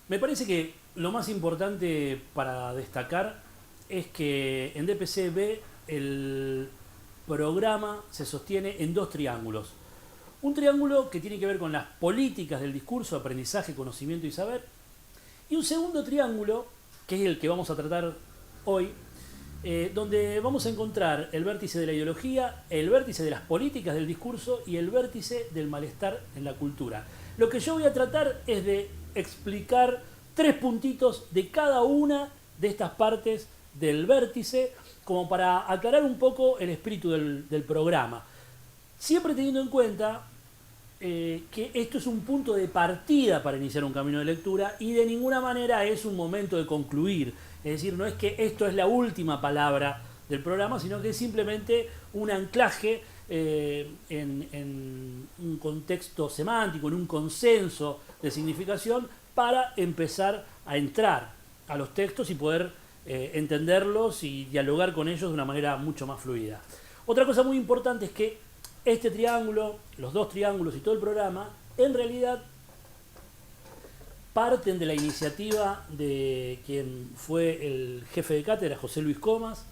Me parece que lo más importante para destacar es que en DPC-B el programa se sostiene en dos triángulos. Un triángulo que tiene que ver con las políticas del discurso, aprendizaje, conocimiento y saber. Y un segundo triángulo, que es el que vamos a tratar hoy, donde vamos a encontrar el vértice de la ideología, el vértice de las políticas del discurso y el vértice del malestar en la cultura. Lo que yo voy a tratar es de explicar 3 puntitos de cada una de estas partes del vértice, como para aclarar un poco el espíritu del programa. Siempre teniendo en cuenta que esto es un punto de partida para iniciar un camino de lectura y de ninguna manera es un momento de concluir. Es decir, no es que esto es la última palabra del programa, sino que es simplemente un anclaje en un contexto semántico, en un consenso de significación para empezar a entrar a los textos y poder entenderlos y dialogar con ellos de una manera mucho más fluida. Otra cosa muy importante es que este triángulo, los dos triángulos y todo el programa, en realidad parten de la iniciativa de quien fue el jefe de cátedra, José Luis Comas,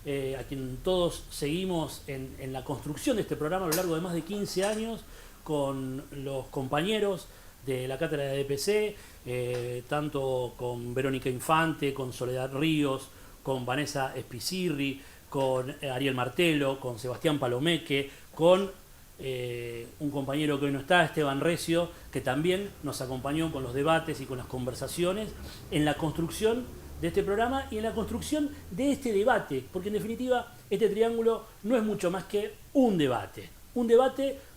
a quien todos seguimos en la construcción de este programa a lo largo de más de 15 años, con los compañeros de la cátedra de DPC, tanto con Verónica Infante, con Soledad Ríos, con Vanessa Espicirri, con Ariel Martelo, con Sebastián Palomeque, con un compañero que hoy no está, Esteban Recio, que también nos acompañó con los debates y con las conversaciones en la construcción de este programa y en la construcción de este debate, porque en definitiva este triángulo no es mucho más que un debate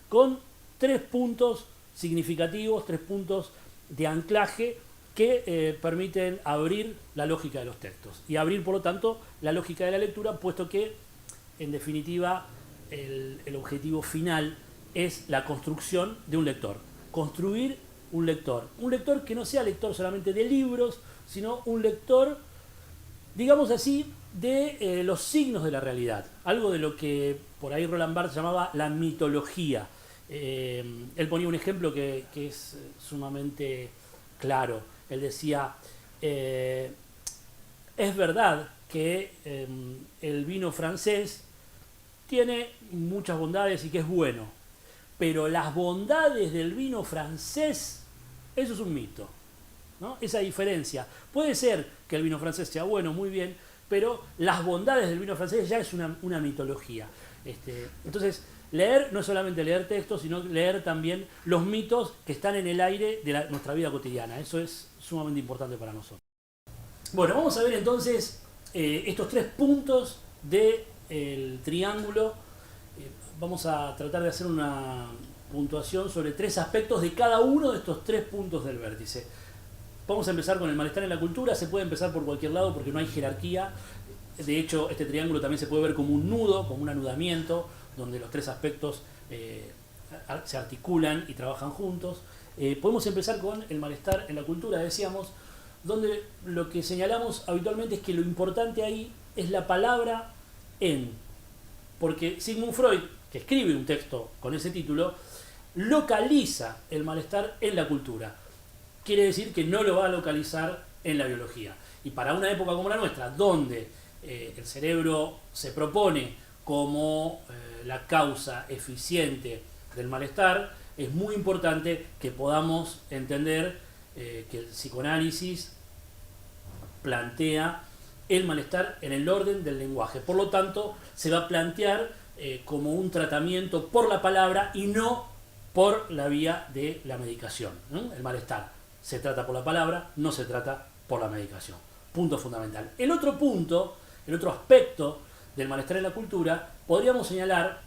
con 3 puntos significativos, 3 puntos de anclaje que permiten abrir la lógica de los textos y abrir por lo tanto la lógica de la lectura, puesto que en definitiva el objetivo final es la construcción de un lector, construir un lector que no sea lector solamente de libros, sino un lector, digamos así, de los signos de la realidad, algo de lo que por ahí Roland Barthes llamaba la mitología. Él ponía un ejemplo que es sumamente claro. Él decía, es verdad que el vino francés tiene muchas bondades y que es bueno, pero las bondades del vino francés, eso es un mito, ¿no? Esa diferencia. Puede ser que el vino francés sea bueno, muy bien, pero las bondades del vino francés ya es una mitología. Entonces, leer no es solamente leer textos, sino leer también los mitos que están en el aire de nuestra vida cotidiana. Eso es sumamente importante para nosotros. Bueno, vamos a ver entonces estos 3 puntos del triángulo. Vamos a tratar de hacer una puntuación sobre 3 aspectos de cada uno de estos 3 puntos del vértice. Vamos a empezar con el malestar en la cultura. Se puede empezar por cualquier lado porque no hay jerarquía. De hecho, este triángulo también se puede ver como un nudo, como un anudamiento, donde los 3 aspectos se articulan y trabajan juntos. Podemos empezar con el malestar en la cultura, decíamos, donde lo que señalamos habitualmente es que lo importante ahí es la palabra en. Porque Sigmund Freud, que escribe un texto con ese título, localiza el malestar en la cultura. Quiere decir que no lo va a localizar en la biología. Y para una época como la nuestra, donde el cerebro se propone como la causa eficiente del malestar, es muy importante que podamos entender que el psicoanálisis plantea el malestar en el orden del lenguaje. Por lo tanto, se va a plantear como un tratamiento por la palabra y no por la vía de la medicación, ¿no? El malestar se trata por la palabra, no se trata por la medicación. Punto fundamental. El otro punto, el otro aspecto del malestar en la cultura, podríamos señalar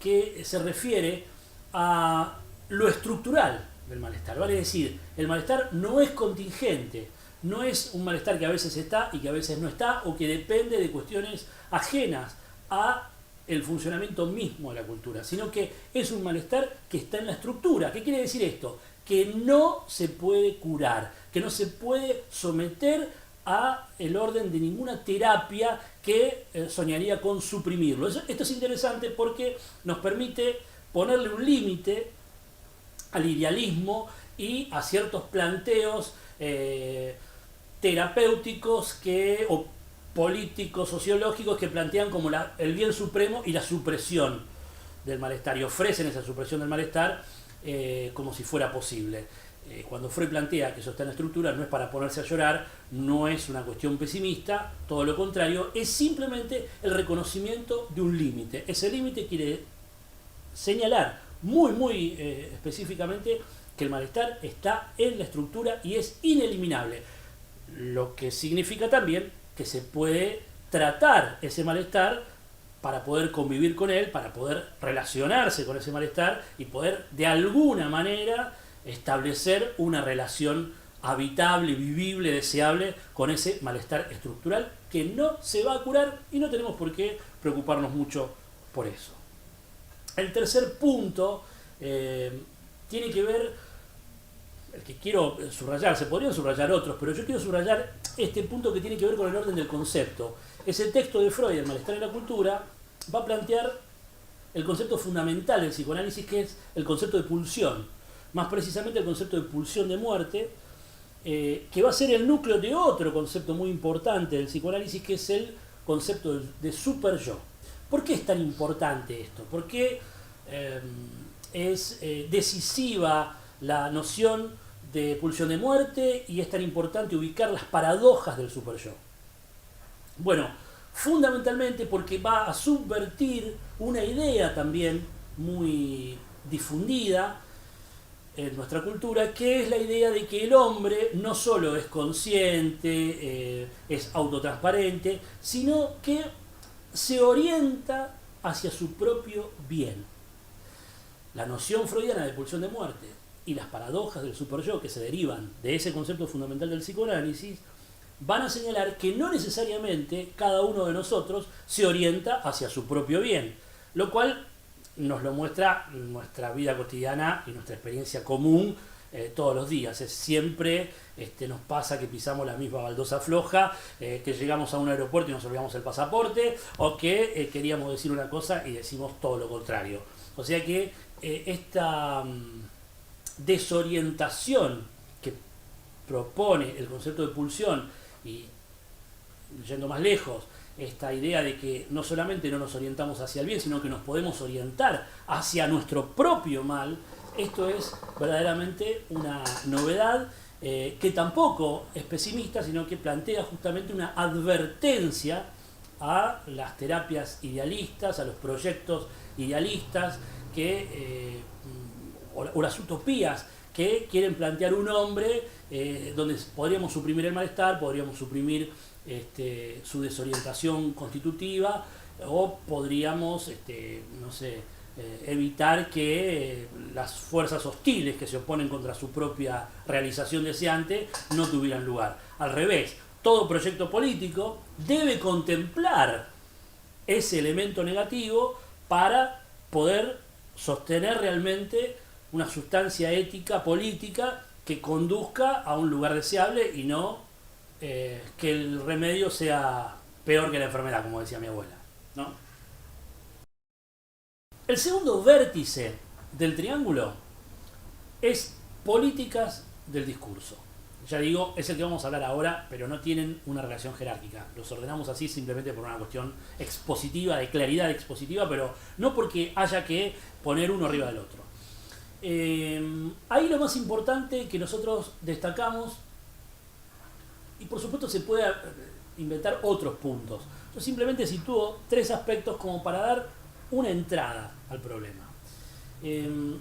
que se refiere a lo estructural del malestar. Vale decir, el malestar no es contingente, no es un malestar que a veces está y que a veces no está, o que depende de cuestiones ajenas a el funcionamiento mismo de la cultura, sino que es un malestar que está en la estructura. ¿Qué quiere decir esto? Que no se puede curar, que no se puede someter a el orden de ninguna terapia que soñaría con suprimirlo. Esto es interesante porque nos permite ponerle un límite al idealismo y a ciertos planteos terapéuticos o políticos, sociológicos, que plantean como el bien supremo y la supresión del malestar, y ofrecen esa supresión del malestar como si fuera posible. Cuando Freud plantea que eso está en la estructura, no es para ponerse a llorar, no es una cuestión pesimista, todo lo contrario, es simplemente el reconocimiento de un límite. Ese límite quiere señalar muy específicamente que el malestar está en la estructura y es ineliminable, lo que significa también que se puede tratar ese malestar para poder convivir con él, para poder relacionarse con ese malestar y poder de alguna manera establecer una relación habitable, vivible, deseable con ese malestar estructural que no se va a curar y no tenemos por qué preocuparnos mucho por eso. El tercer punto tiene que ver, el que quiero subrayar, se podrían subrayar otros, pero yo quiero subrayar este punto que tiene que ver con el orden del concepto. Ese texto de Freud, El malestar en la cultura, va a plantear el concepto fundamental del psicoanálisis, que es el concepto de pulsión. Más precisamente el concepto de pulsión de muerte, que va a ser el núcleo de otro concepto muy importante del psicoanálisis, que es el concepto de super-yo. ¿Por qué es tan importante esto? ¿Por qué es decisiva la noción de pulsión de muerte y es tan importante ubicar las paradojas del super-yo? Bueno, fundamentalmente porque va a subvertir una idea también muy difundida en nuestra cultura, que es la idea de que el hombre no solo es consciente, es autotransparente, sino que se orienta hacia su propio bien. La noción freudiana de pulsión de muerte y las paradojas del superyo que se derivan de ese concepto fundamental del psicoanálisis van a señalar que no necesariamente cada uno de nosotros se orienta hacia su propio bien, lo cual nos lo muestra nuestra vida cotidiana y nuestra experiencia común todos los días. Siempre nos pasa que pisamos la misma baldosa floja, que llegamos a un aeropuerto y nos olvidamos el pasaporte, o que queríamos decir una cosa y decimos todo lo contrario. O sea que esta desorientación que propone el concepto de pulsión, y yendo más lejos, esta idea de que no solamente no nos orientamos hacia el bien, sino que nos podemos orientar hacia nuestro propio mal, esto es verdaderamente una novedad que tampoco es pesimista, sino que plantea justamente una advertencia a las terapias idealistas, a los proyectos idealistas o las utopías que quieren plantear un hombre donde podríamos suprimir el malestar, podríamos suprimir su desorientación constitutiva, o podríamos evitar que las fuerzas hostiles que se oponen contra su propia realización deseante no tuvieran lugar. Al revés, todo proyecto político debe contemplar ese elemento negativo para poder sostener realmente una sustancia ética, política, que conduzca a un lugar deseable y no que el remedio sea peor que la enfermedad, como decía mi abuela, ¿no? El segundo vértice del triángulo es políticas del discurso. Ya digo, es el que vamos a hablar ahora, pero no tienen una relación jerárquica. Los ordenamos así simplemente por una cuestión expositiva, de claridad expositiva, pero no porque haya que poner uno arriba del otro. Ahí lo más importante que nosotros destacamos, y por supuesto se puede inventar otros puntos. Yo simplemente sitúo tres aspectos como para dar una entrada al problema.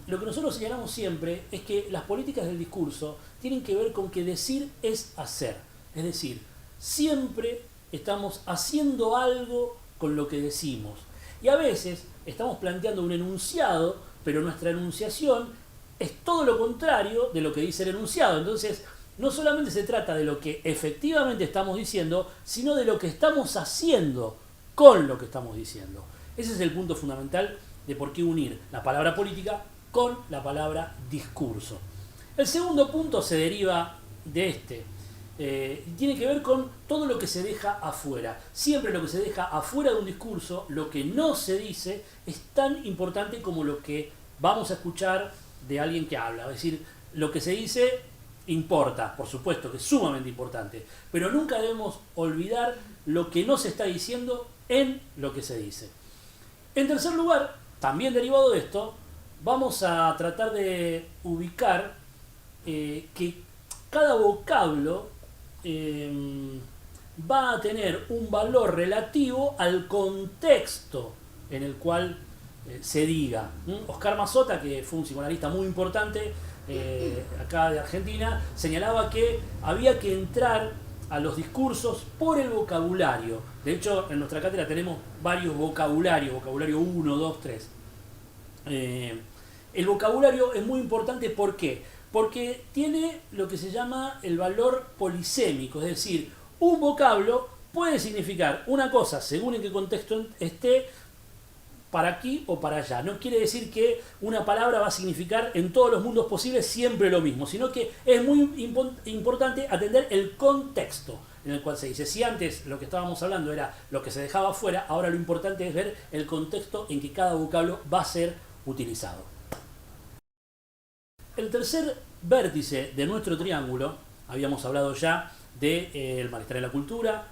Lo que nosotros señalamos siempre es que las políticas del discurso tienen que ver con que decir es hacer. Es decir, siempre estamos haciendo algo con lo que decimos. Y a veces estamos planteando un enunciado, pero nuestra enunciación es todo lo contrario de lo que dice el enunciado. Entonces, no solamente se trata de lo que efectivamente estamos diciendo, sino de lo que estamos haciendo con lo que estamos diciendo. Ese es el punto fundamental de por qué unir la palabra política con la palabra discurso. El segundo punto se deriva de este. Tiene que ver con todo lo que se deja afuera. Siempre lo que se deja afuera de un discurso, lo que no se dice, es tan importante como lo que vamos a escuchar de alguien que habla. Es decir, lo que se dice importa, por supuesto que es sumamente importante, pero nunca debemos olvidar lo que no se está diciendo en lo que se dice. En tercer lugar, también derivado de esto, vamos a tratar de ubicar que cada vocablo va a tener un valor relativo al contexto en el cual se diga. Oscar Mazota, que fue un psicoanalista muy importante acá de Argentina, señalaba que había que entrar a los discursos por el vocabulario. De hecho, en nuestra cátedra tenemos varios vocabularios, vocabulario 1, 2, 3. El vocabulario es muy importante, ¿por qué? Porque tiene lo que se llama el valor polisémico, es decir, un vocablo puede significar una cosa según en qué contexto esté, para aquí o para allá. No quiere decir que una palabra va a significar en todos los mundos posibles siempre lo mismo, sino que es muy importante atender el contexto en el cual se dice. Si antes lo que estábamos hablando era lo que se dejaba afuera, ahora lo importante es ver el contexto en que cada vocablo va a ser utilizado. El tercer vértice de nuestro triángulo, habíamos hablado ya del malestar en la cultura,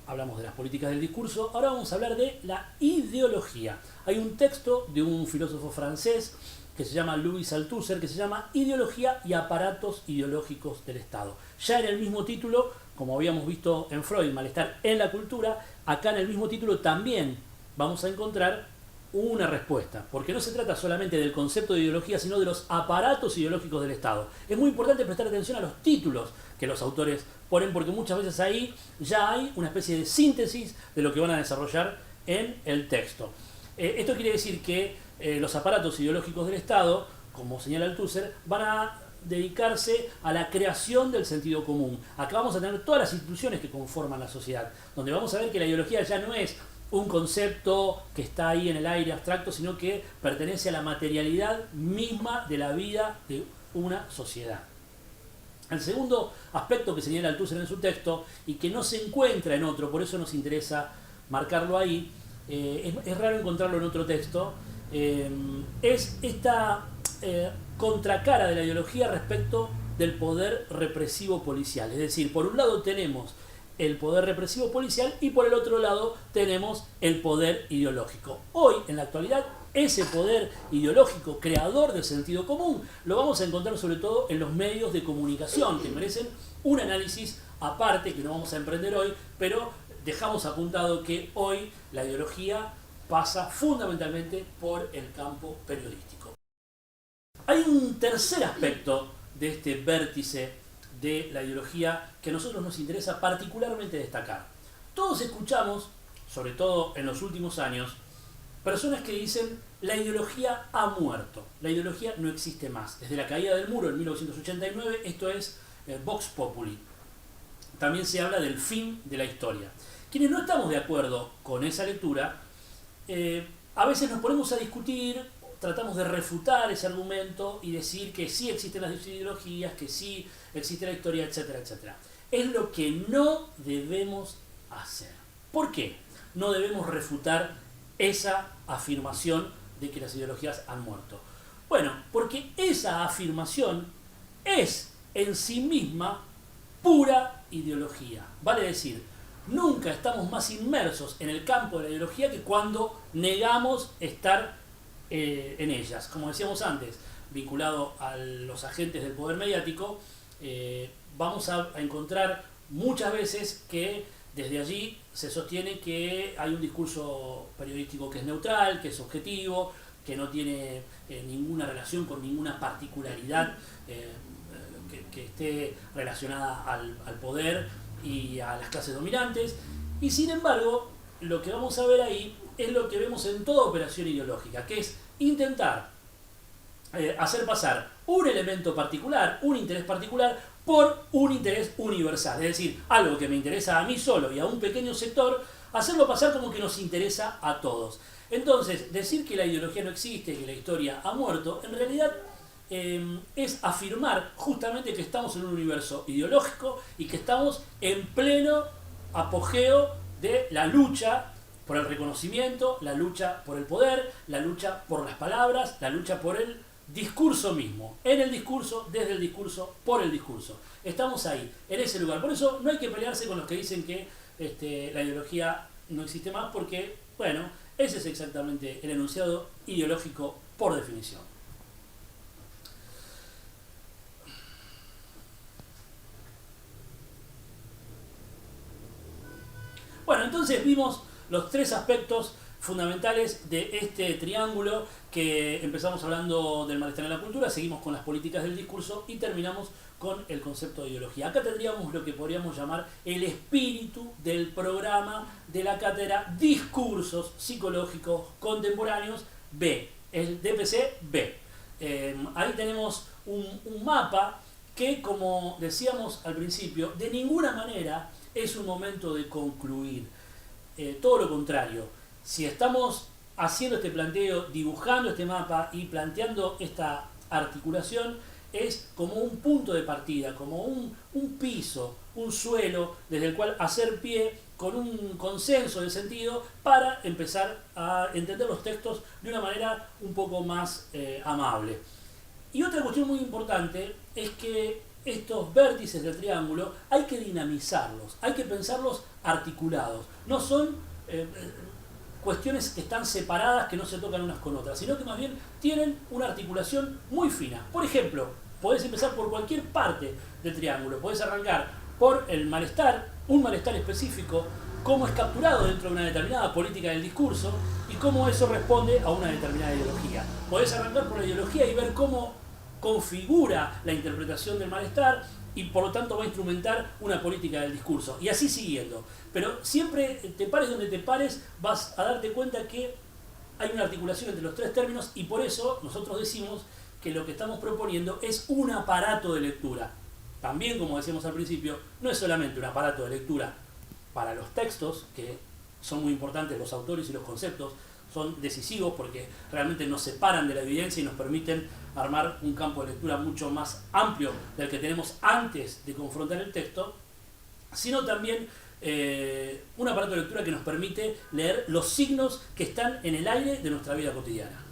hablamos de las políticas del discurso, ahora vamos a hablar de la ideología. Hay un texto de un filósofo francés que se llama Louis Althusser, que se llama Ideología y aparatos ideológicos del Estado. Ya en el mismo título, como habíamos visto en Freud, malestar en la cultura, acá en el mismo título también vamos a encontrar una respuesta, porque no se trata solamente del concepto de ideología, sino de los aparatos ideológicos del Estado. Es muy importante prestar atención a los títulos que los autores ponen, porque muchas veces ahí ya hay una especie de síntesis de lo que van a desarrollar en el texto. Esto quiere decir que los aparatos ideológicos del Estado, como señala Althusser, van a dedicarse a la creación del sentido común. Acá vamos a tener todas las instituciones que conforman la sociedad, donde vamos a ver que la ideología ya no es un concepto que está ahí en el aire abstracto, sino que pertenece a la materialidad misma de la vida de una sociedad. El segundo aspecto que señala Althusser en su texto, y que no se encuentra en otro, por eso nos interesa marcarlo ahí, es raro encontrarlo en otro texto, es esta contracara de la ideología respecto del poder represivo policial. Es decir, por un lado tenemos el poder represivo policial y por el otro lado tenemos el poder ideológico. Hoy, en la actualidad, ese poder ideológico, creador del sentido común, lo vamos a encontrar sobre todo en los medios de comunicación, que merecen un análisis aparte que no vamos a emprender hoy, pero dejamos apuntado que hoy la ideología pasa fundamentalmente por el campo periodístico. Hay un tercer aspecto de este vértice de la ideología que a nosotros nos interesa particularmente destacar. Todos escuchamos, sobre todo en los últimos años, personas que dicen la ideología ha muerto, la ideología no existe más. Desde la caída del muro en 1989, esto es Vox Populi. También se habla del fin de la historia. Quienes no estamos de acuerdo con esa lectura, a veces nos ponemos a discutir, tratamos de refutar ese argumento y decir que sí existen las ideologías, que sí existe la historia, etcétera, etcétera. Es lo que no debemos hacer. ¿Por qué no debemos refutar esa afirmación de que las ideologías han muerto? Bueno, porque esa afirmación es en sí misma pura ideología. Vale decir, nunca estamos más inmersos en el campo de la ideología que cuando negamos estar en ellas. Como decíamos antes, vinculado a los agentes del poder mediático, vamos a encontrar muchas veces que desde allí se sostiene que hay un discurso periodístico que es neutral, que es objetivo, que no tiene ninguna relación con ninguna particularidad que esté relacionada al poder y a las clases dominantes. Y sin embargo, lo que vamos a ver ahí es lo que vemos en toda operación ideológica, que es intentar hacer pasar un elemento particular, un interés particular, por un interés universal. Es decir, algo que me interesa a mí solo y a un pequeño sector, hacerlo pasar como que nos interesa a todos. Entonces, decir que la ideología no existe, que la historia ha muerto, en realidad es afirmar justamente que estamos en un universo ideológico y que estamos en pleno apogeo de la lucha por el reconocimiento, la lucha por el poder, la lucha por las palabras, la lucha por el discurso mismo, en el discurso, desde el discurso, por el discurso. Estamos ahí, en ese lugar. Por eso no hay que pelearse con los que dicen que la ideología no existe más, porque, bueno, ese es exactamente el enunciado ideológico por definición. Bueno, entonces vimos los tres aspectos fundamentales de este triángulo, que empezamos hablando del malestar en la cultura, seguimos con las políticas del discurso y terminamos con el concepto de ideología. Acá tendríamos lo que podríamos llamar el espíritu del programa de la cátedra Discursos Psicológicos Contemporáneos B, el DPC B. Ahí tenemos un mapa que, como decíamos al principio, de ninguna manera es un momento de concluir. Todo lo contrario, si estamos haciendo este planteo, dibujando este mapa y planteando esta articulación, es como un punto de partida, como un piso, un suelo desde el cual hacer pie con un consenso de sentido para empezar a entender los textos de una manera un poco más amable. Y otra cuestión muy importante es que estos vértices del triángulo hay que dinamizarlos, hay que pensarlos articulados. No son cuestiones que están separadas, que no se tocan unas con otras, sino que más bien tienen una articulación muy fina. Por ejemplo, podés empezar por cualquier parte del triángulo, podés arrancar por el malestar, un malestar específico, cómo es capturado dentro de una determinada política del discurso y cómo eso responde a una determinada ideología. Podés arrancar por la ideología y ver cómo configura la interpretación del malestar y por lo tanto va a instrumentar una política del discurso, y así siguiendo. Pero siempre, te pares donde te pares, vas a darte cuenta que hay una articulación entre los tres términos, y por eso nosotros decimos que lo que estamos proponiendo es un aparato de lectura. También, como decíamos al principio, no es solamente un aparato de lectura para los textos, que son muy importantes, los autores y los conceptos son decisivos porque realmente nos separan de la evidencia y nos permiten armar un campo de lectura mucho más amplio del que tenemos antes de confrontar el texto, sino también un aparato de lectura que nos permite leer los signos que están en el aire de nuestra vida cotidiana.